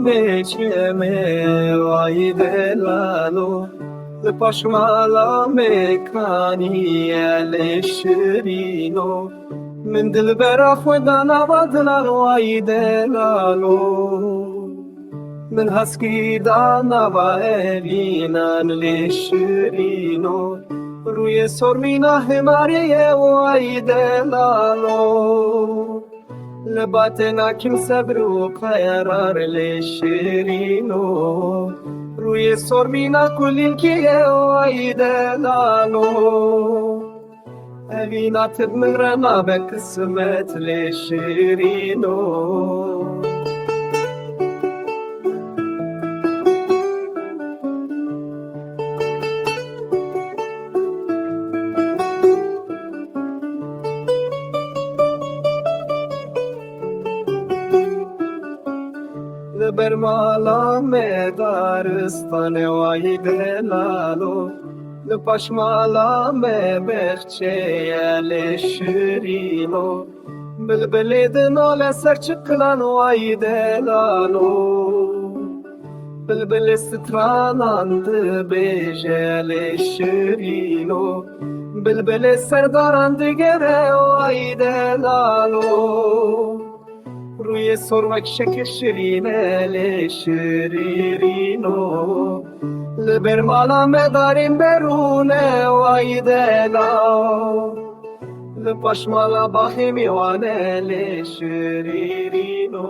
مچمه وای دلالو لپشمالا مکانی الشرینو من دل برا خودنا بدلال وای دلالو من هسکی دانا و الینان لشرینو روی سرمینا هماریه وای دلالو لباتنا kim sabru qarar le shirino ruye sormina kulin ki aydelalo evina tedmirana be kısmet le shirino برمالا مدارستان وای دلالو لپشمالا مبخچه ال شیرینو بلبل دنو لسر چکلان وای دلالو بلبل ستراناند بیجل شیرینو بلبل سردارند گره وای دلالو روی سرمک شک شیرینه شیرینو لبر مالا مداریم برونه وای دلا لپاش مالا باخی میوانه شیرینو